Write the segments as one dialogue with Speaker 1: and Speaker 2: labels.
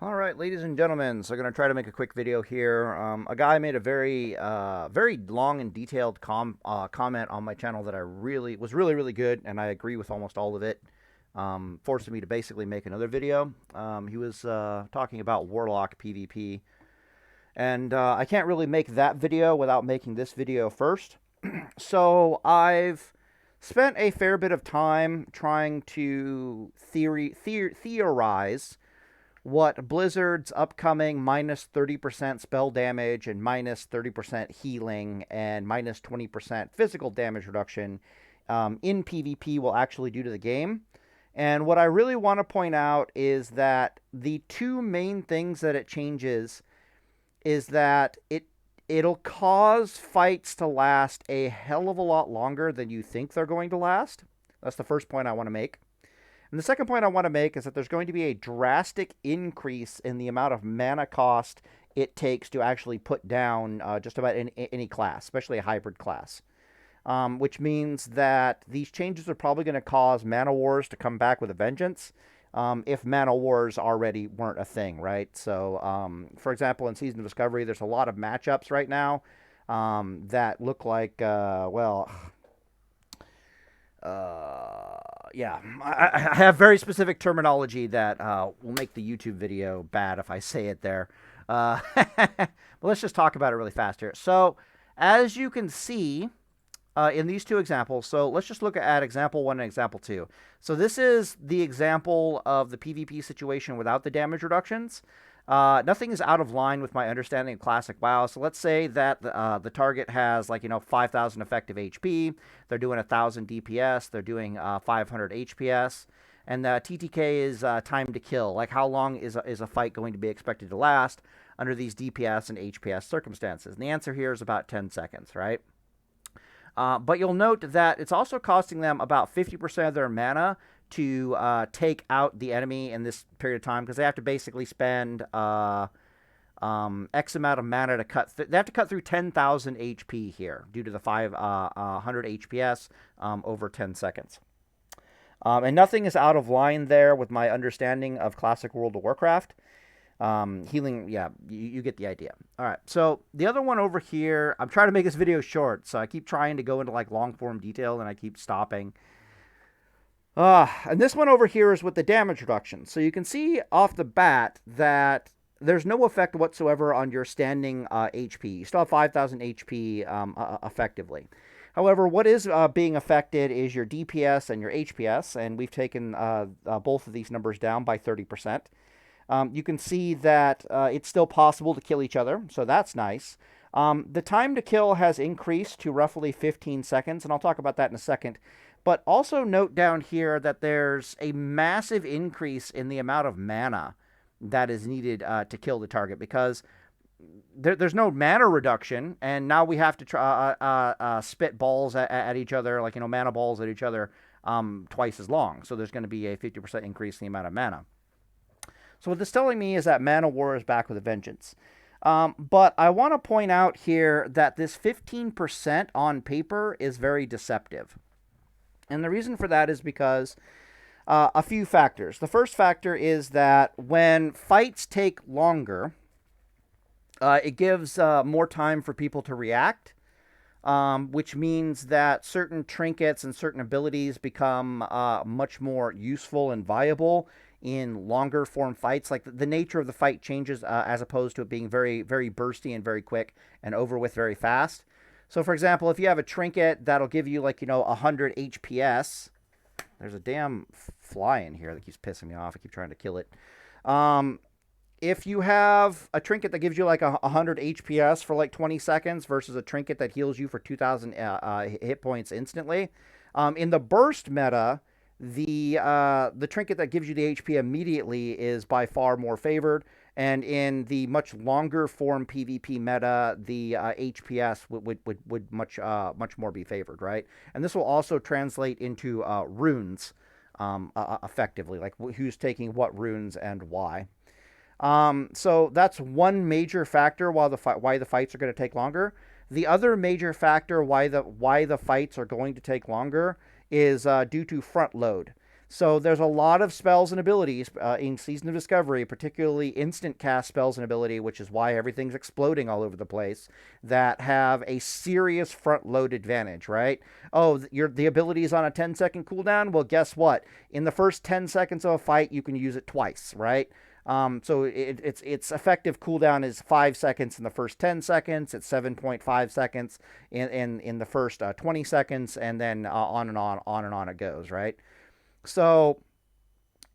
Speaker 1: All right, ladies and gentlemen, so I'm going to try to make a quick video here. A guy made a very long and detailed comment on my channel that was really good, and I agree with almost all of it. Forcing me to basically make another video. He was talking about Warlock PvP, and I can't really make that video without making this video first. So I've spent a fair bit of time trying to theorize what Blizzard's upcoming minus 30% spell damage and minus 30% healing and minus 20% physical damage reduction in PvP will actually do to the game. And what I really want to point out is that the two main things that it changes is that it'll cause fights to last a hell of a lot longer than you think they're going to last. That's the first point I want to make. And the second point I want to make is that there's going to be a drastic increase in the amount of mana cost it takes to actually put down just about any class, especially a hybrid class. Which means that these changes are probably going to cause mana wars to come back with a vengeance, if mana wars already weren't a thing, right? So, for example, in Season of Discovery, there's a lot of matchups right now that look like, yeah, I have very specific terminology that will make the YouTube video bad if I say it there. But let's just talk about it really fast here. So, as you can see in these two examples, so let's just look at example 1 and example 2. So this is the example of the PvP situation without the damage reductions. Nothing is out of line with my understanding of classic WoW. So let's say that the target has 5,000 effective HP. They're doing 1,000 DPS. They're doing 500 HPS. And the TTK is time to kill. Like, how long is a fight going to be expected to last under these DPS and HPS circumstances? And the answer here is about 10 seconds, right? But you'll note that it's also costing them about 50% of their mana to take out the enemy in this period of time, because they have to basically spend X amount of mana to cut. They have to cut through 10,000 HP here due to the 500 HPS over 10 seconds. And nothing is out of line there with my understanding of classic World of Warcraft. Healing, yeah, you get the idea. All right, so the other one over here, I'm trying to make this video short, so I keep trying to go into long form detail and I keep stopping. And this one over here is with the damage reduction. So you can see off the bat that there's no effect whatsoever on your standing HP. You still have 5,000 HP effectively. However, what is being affected is your DPS and your HPS, and we've taken both of these numbers down by 30%. You can see that it's still possible to kill each other, so that's nice. The time to kill has increased to roughly 15 seconds, and I'll talk about that in a second. But also note down here that there's a massive increase in the amount of mana that is needed to kill the target, because there's no mana reduction, and now we have to try spit balls at each other, mana balls at each other twice as long. So there's going to be a 50% increase in the amount of mana. So what this is telling me is that Mana War is back with a vengeance. But I want to point out here that this 15% on paper is very deceptive. And the reason for that is because a few factors. The first factor is that when fights take longer, it gives more time for people to react, which means that certain trinkets and certain abilities become much more useful and viable in longer form fights. Like, the nature of the fight changes as opposed to it being very bursty and very quick and over with very fast. So, for example, if you have a trinket that'll give you 100 HPS, there's a damn fly in here that keeps pissing me off. I keep trying to kill it. If you have a trinket that gives you 100 HPS for 20 seconds versus a trinket that heals you for 2,000 hit points instantly, in the burst meta, the trinket that gives you the HP immediately is by far more favored, and in the much longer form PvP meta, the HPS would much more be favored, right? And this will also translate into runes effectively, like who's taking what runes and why. So that's one major factor why the fights are going to take longer. The other major factor why the fights are going to take longer is due to front load. So there's a lot of spells and abilities in Season of Discovery, particularly instant cast spells and ability, which is why everything's exploding all over the place, that have a serious front load advantage, right? Oh, the ability is on a 10-second cooldown? Well, guess what? In the first 10 seconds of a fight, you can use it twice, right? So its effective cooldown is 5 seconds in the first 10 seconds. It's 7.5 seconds in the first 20 seconds, and then on and on it goes, right? So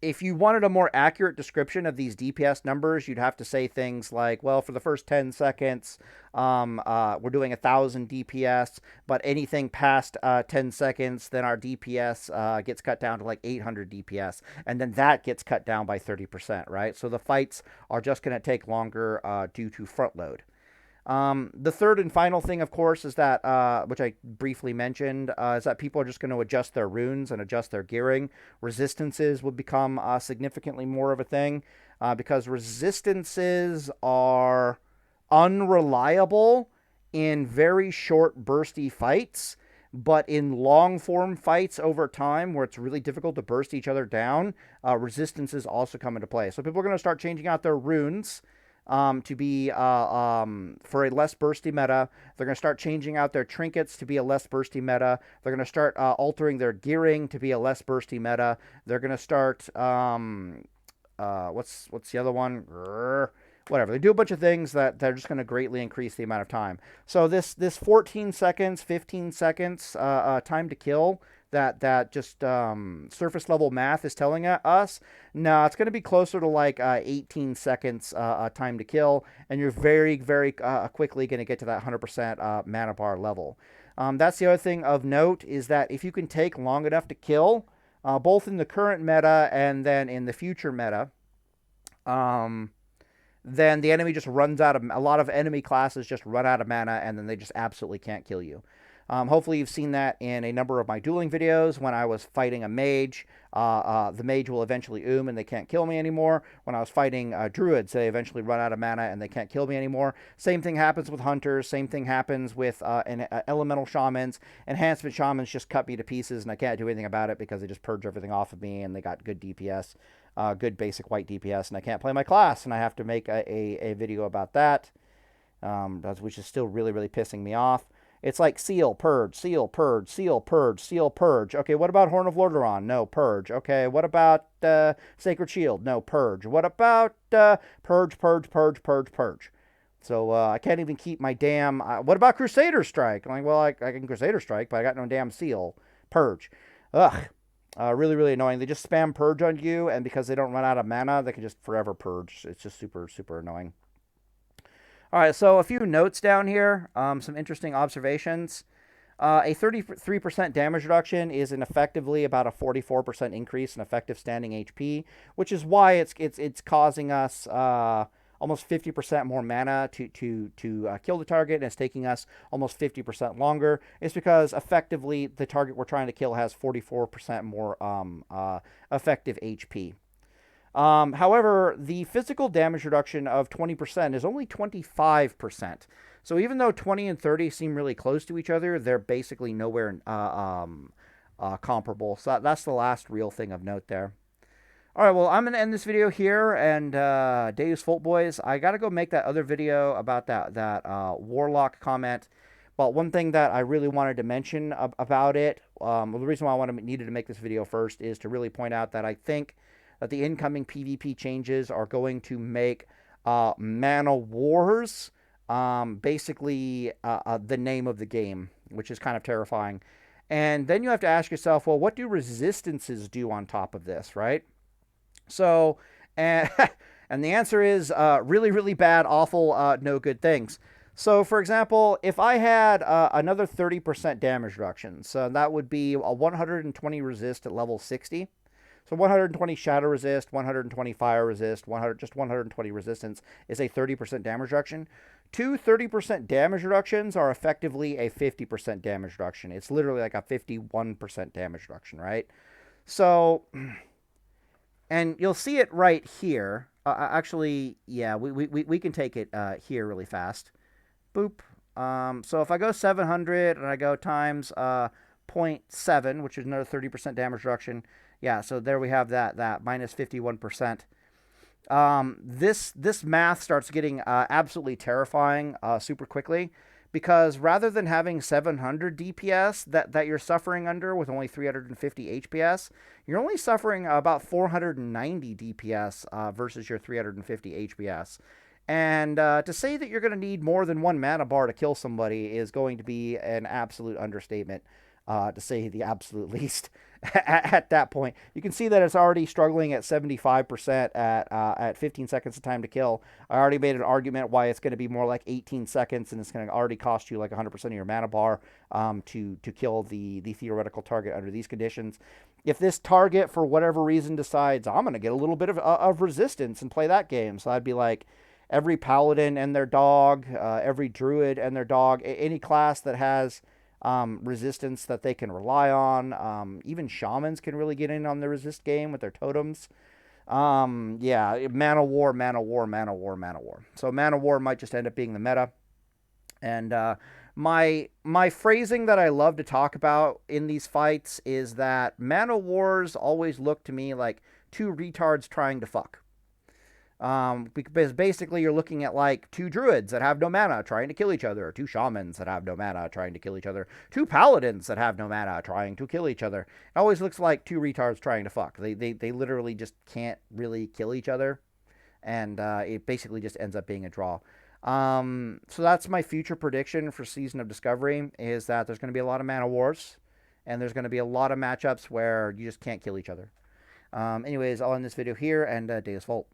Speaker 1: if you wanted a more accurate description of these DPS numbers, you'd have to say things like, well, for the first 10 seconds, we're doing 1,000 DPS, but anything past 10 seconds, then our DPS gets cut down to like 800 DPS, and then that gets cut down by 30%, right? So the fights are just going to take longer due to front load. The third and final thing, of course, is that, which I briefly mentioned, is that people are just going to adjust their runes and adjust their gearing. Resistances will become significantly more of a thing because resistances are unreliable in very short, bursty fights. But in long form fights over time, where it's really difficult to burst each other down, resistances also come into play. So people are going to start changing out their runes to be for a less bursty meta. They're going to start changing out their trinkets to be a less bursty meta. They're going to start altering their gearing to be a less bursty meta. They're going to start what's the other one? Whatever. They do a bunch of things that they're just going to greatly increase the amount of time. So this 14 seconds, 15 seconds time to kill that just surface level math is telling us, no, it's going to be closer to like 18 seconds time to kill, and you're very, very quickly going to get to that 100% mana bar level. That's the other thing of note, is that if you can take long enough to kill, both in the current meta and then in the future meta, then the enemy just runs out of, a lot of enemy classes just run out of mana, and then they just absolutely can't kill you. Hopefully you've seen that in a number of my dueling videos. When I was fighting a mage, the mage will eventually and they can't kill me anymore. When I was fighting druids, they eventually run out of mana and they can't kill me anymore. Same thing happens with hunters. Same thing happens with elemental shamans. Enhancement shamans just cut me to pieces, and I can't do anything about it because they just purge everything off of me, and they got good DPS, good basic white DPS, and I can't play my class, and I have to make a video about that, which is still really, really pissing me off. It's like seal, purge, seal, purge, seal, purge, seal, purge. Okay, what about Horn of Lordaeron? No, purge. Okay, what about Sacred Shield? No, purge. What about purge, purge, purge, purge, purge? So I can't even keep my damn... what about Crusader Strike? I'm like, well, I can Crusader Strike, but I got no damn seal. Purge. Ugh. Really, really annoying. They just spam purge on you, and because they don't run out of mana, they can just forever purge. It's just super, super annoying. All right, so a few notes down here, some interesting observations. A 33% damage reduction is effectively about a 44% increase in effective standing HP, which is why it's causing us almost 50% more mana to kill the target, and it's taking us almost 50% longer. It's because effectively the target we're trying to kill has 44% more effective HP. However, the physical damage reduction of 20% is only 25%. So even though 20 and 30 seem really close to each other, they're basically nowhere comparable. So that's the last real thing of note there. All right, well, I'm going to end this video here, and Deus Volt Boys, I got to go make that other video about that Warlock comment. But one thing that I really wanted to mention about it, well, the reason why I needed to make this video first is to really point out that I think that the incoming PvP changes are going to make Mana Wars basically the name of the game, which is kind of terrifying. And then you have to ask yourself, well, what do resistances do on top of this, right? So, and the answer is really, really bad, awful, no good things. So, for example, if I had another 30% damage reduction, so that would be a 120 resist at level 60. So 120 shadow resist, 120 fire resist, 120 resistance is a 30% damage reduction. Two 30% damage reductions are effectively a 50% damage reduction. It's literally like a 51% damage reduction, right? So, and you'll see it right here. Actually, yeah, we can take it here really fast. Boop. So if I go 700 and I go times 0.7, which is another 30% damage reduction, Yeah, so there we have that minus 51%. This math starts getting absolutely terrifying super quickly, because rather than having 700 DPS that you're suffering under with only 350 HPS, you're only suffering about 490 DPS versus your 350 HPS. And to say that you're going to need more than one mana bar to kill somebody is going to be an absolute understatement, to say the absolute least. At that point, you can see that it's already struggling at 75% at 15 seconds of time to kill. I already made an argument why it's going to be more like 18 seconds, and it's going to already cost you like 100% of your mana bar to kill the theoretical target under these conditions. If this target, for whatever reason, decides I'm going to get a little bit of resistance and play that game, so I'd be like, every paladin and their dog, every druid and their dog, any class that has resistance that they can rely on. Even shamans can really get in on the resist game with their totems. Yeah, mana war, mana war, mana war, mana war. So mana war might just end up being the meta. And my phrasing that I love to talk about in these fights is that mana wars always look to me like two retards trying to fuck. Because basically you're looking at like two druids that have no mana trying to kill each other, two shamans that have no mana trying to kill each other, two paladins that have no mana trying to kill each other. It always looks like two retards trying to fuck. They literally just can't really kill each other, and it basically just ends up being a draw. So that's my future prediction for Season of Discovery, is that there's going to be a lot of mana wars, and there's going to be a lot of matchups where you just can't kill each other. Anyways, I'll end this video here, and Deus Volt.